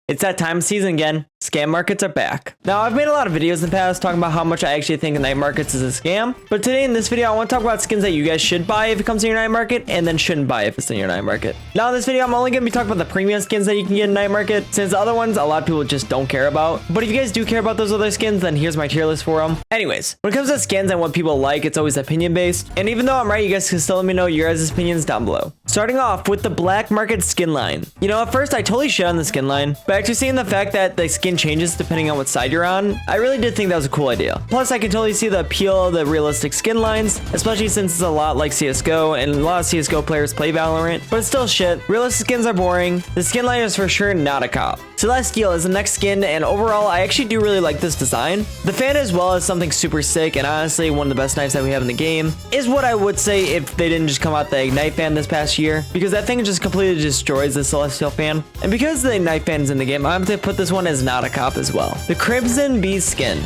It's that time of season again. Scam markets are back. Now, I've made a lot of videos in the past talking about how much I actually think night markets is a scam. But today in this video, I want to talk about skins that you guys should buy if it comes to your night market and then shouldn't buy if it's in your night market. Now, in this video, I'm only going to be talking about the premium skins that you can get in night market, since the other ones, a lot of people just don't care about. But if you guys do care about those other skins, then here's my tier list for them. Anyways, when it comes to skins and what people like, it's always opinion based. And even though I'm right, you guys can still let me know your guys' opinions down below. Starting off with the black market skin line. You know, at first I totally shit on the skin line, but after seeing the fact that the skin changes depending on what side you're on, I really did think that was a cool idea. Plus, I can totally see the appeal of the realistic skin lines, especially since it's a lot like CSGO, and a lot of CSGO players play Valorant, but it's still shit. Realistic skins are boring. The skin line is for sure not a cop. Celestial is the next skin, and overall, I actually do really like this design. The fan as well is something super sick, and honestly, one of the best knives that we have in the game is what I would say if they didn't just come out the Ignite fan this past year, because that thing just completely destroys the Celestial fan. And because the Ignite fan is in the game, I'm going to put this one as not a cop as well. The Crimson Beast skin.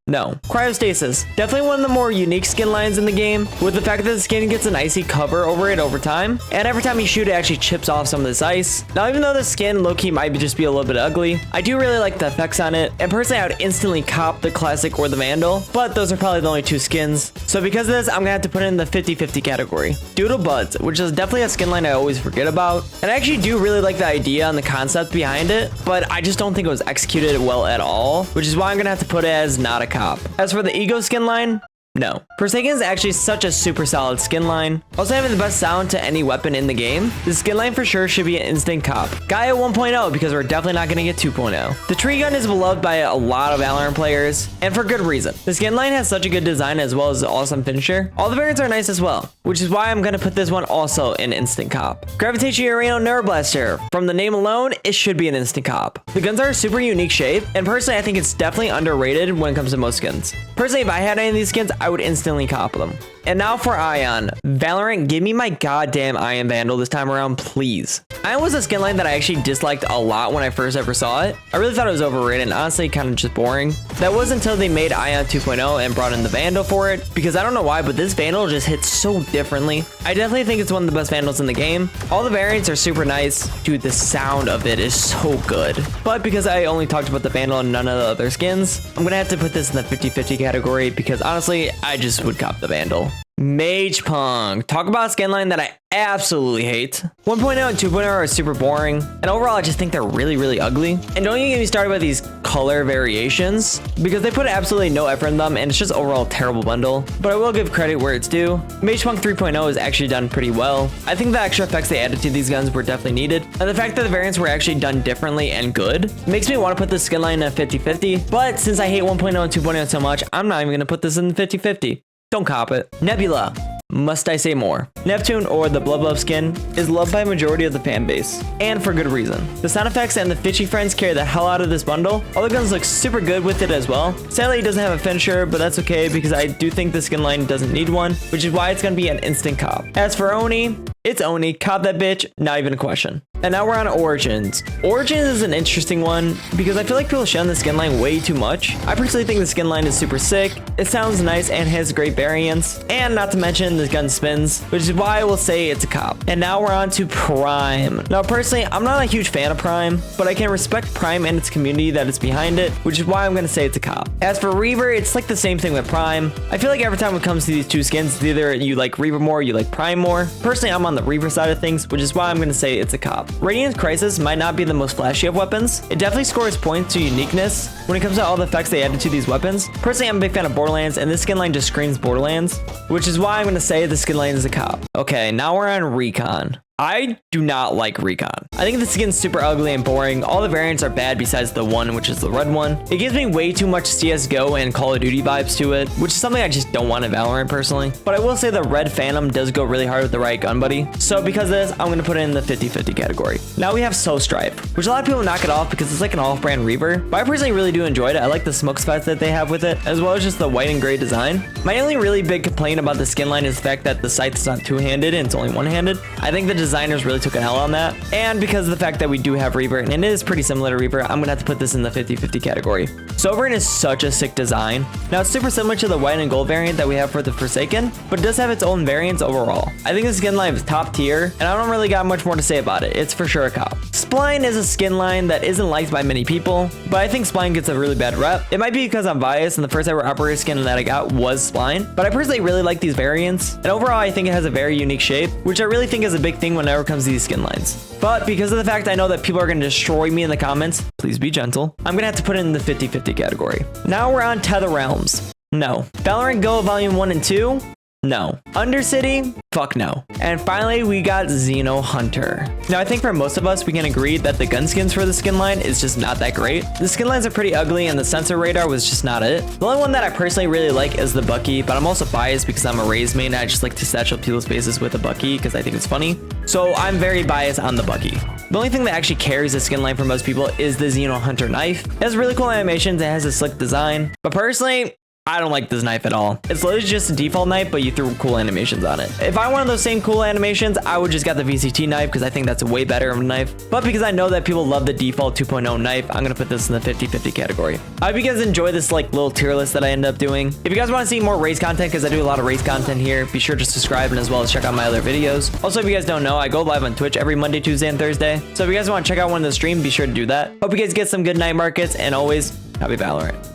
No. Cryostasis. Definitely one of the more unique skin lines in the game, with the fact that the skin gets an icy cover over it over time, and every time you shoot it actually chips off some of this ice. Now, even though the skin low-key might just be a little bit ugly, I do really like the effects on it, and personally I would instantly cop the Classic or the Vandal, but those are probably the only two skins. So because of this, I'm gonna have to put it in the 50-50 category. Doodle Buds, which is definitely a skin line I always forget about, and I actually do really like the idea and the concept behind it, but I just don't think it was executed well at all, which is why I'm gonna have to put it as not a cop. As for the Ego skin line, no. Forsaken is actually such a super solid skin line. Also having the best sound to any weapon in the game, the skin line for sure should be an instant cop. Gaia 1.0, because we're definitely not going to get 2.0. The tree gun is beloved by a lot of Valorant players, and for good reason. The skin line has such a good design as well as an awesome finisher. All the variants are nice as well, which is why I'm going to put this one also in instant cop. Gravitation Reno Neuroblaster. From the name alone, it should be an instant cop. The guns are a super unique shape, and personally I think it's definitely underrated when it comes to most skins. Personally, if I had any of these skins, I would instantly cop them. And now for Ion. Valorant, give me my goddamn Ion Vandal this time around, please. Ion was a skin line that I actually disliked a lot when I first ever saw it. I really thought it was overrated and honestly kind of just boring. That was until they made Ion 2.0 and brought in the Vandal for it, because I don't know why, but this Vandal just hits so differently. I definitely think it's one of the best Vandals in the game. All the variants are super nice. Dude, the sound of it is so good. But because I only talked about the Vandal and none of the other skins, I'm gonna have to put this in the 50-50 category, because honestly, I just would cop the Vandal. Mage Punk. Talk about a skin line that I absolutely hate. 1.0 and 2.0 are super boring, and overall I just think they're really ugly. And don't even get me started with these color variations, because they put absolutely no effort in them, and it's just overall a terrible bundle. But I will give credit where it's due. Mage Punk 3.0 is actually done pretty well. I think the extra effects they added to these guns were definitely needed, and the fact that the variants were actually done differently and good makes me want to put this skin line in a 50-50. But since I hate 1.0 and 2.0 so much, I'm not even going to put this in the 50-50. Don't cop it. Nebula. Must I say more? Neptune, or the Blood skin, is loved by a majority of the fan base, and for good reason. The sound effects and the Fishy Friends carry the hell out of this bundle. All the guns look super good with it as well. Sadly, it doesn't have a finisher, but that's okay because I do think the skin line doesn't need one, which is why it's gonna be an instant cop. As for Oni, it's Oni. Cop that bitch, not even a question. And now we're on Origins. Origins is an interesting one because I feel like people shit on the skin line way too much. I personally think the skin line is super sick. It sounds nice and has great variants. And not to mention the gun spins, which is why I will say it's a cop. And now we're on to Prime. Now personally, I'm not a huge fan of Prime, but I can respect Prime and its community that is behind it, which is why I'm gonna say it's a cop. As for Reaver, it's like the same thing with Prime. I feel like every time it comes to these two skins, it's either you like Reaver more or you like Prime more. Personally, I'm on the Reaver side of things, which is why I'm gonna say it's a cop. Radiant Crisis might not be the most flashy of weapons. It definitely scores points to uniqueness when it comes to all the effects they added to these weapons. Personally, I'm a big fan of Borderlands, and this skin line just screams Borderlands, which is why I'm going to say the skin line is a cop. Okay, now we're on Recon. I do not like Recon. I think the skin's super ugly and boring. All the variants are bad besides the one, which is the red one. It gives me way too much CSGO and Call of Duty vibes to it, which is something I just don't want in Valorant personally. But I will say the red Phantom does go really hard with the right gun buddy. So because of this, I'm going to put it in the 50-50 category. Now we have Soulstripe, which a lot of people knock it off because it's like an off-brand Reaver. But I personally really do enjoy it. I like the smoke spots that they have with it, as well as just the white and gray design. My only really big complaint about the skin line is the fact that the scythe is not two-handed and it's only one-handed. I think the designers really took a hell on that. And because of the fact that we do have Reaver, and it is pretty similar to Reaver, I'm gonna have to put this in the 50-50 category. Sovereign is such a sick design. Now it's super similar to the white and gold variant that we have for the Forsaken, but it does have its own variants overall. I think the skin line is top tier, and I don't really got much more to say about it. It's for sure a cop. Spline is a skin line that isn't liked by many people, but I think Spline gets a really bad rep. It might be because I'm biased and the first ever operator skin that I got was Spline, but I personally really like these variants. And overall, I think it has a very unique shape, which I really think is a big thing whenever it comes to these skin lines. But because of the fact I know that people are going to destroy me in the comments, please be gentle. I'm going to have to put it in the 50-50 category. Now we're on Tether Realms. No. Valorant Go Volume 1 and 2? No. Undercity? Fuck no. And finally, we got Xeno Hunter. Now, I think for most of us, we can agree that the gun skins for the skin line is just not that great. The skin lines are pretty ugly and the sensor radar was just not it. The only one that I personally really like is the Bucky, but I'm also biased because I'm a Raze main and I just like to satchel people's faces with a Bucky because I think it's funny. So I'm very biased on the Bucky. The only thing that actually carries the skin line for most people is the Xeno Hunter knife. It has really cool animations, it has a slick design, but personally, I don't like this knife at all. It's literally just a default knife, but you threw cool animations on it. If I wanted those same cool animations, I would just got the VCT knife because I think that's a way better of a knife. But because I know that people love the default 2.0 knife, I'm going to put this in the 50-50 category. I hope you guys enjoy this like little tier list that I end up doing. If you guys want to see more race content, because I do a lot of race content here, be sure to subscribe and as well as check out my other videos. Also, if you guys don't know, I go live on Twitch every Monday, Tuesday, and Thursday. So if you guys want to check out one of the streams, be sure to do that. Hope you guys get some good night markets and always happy Valorant.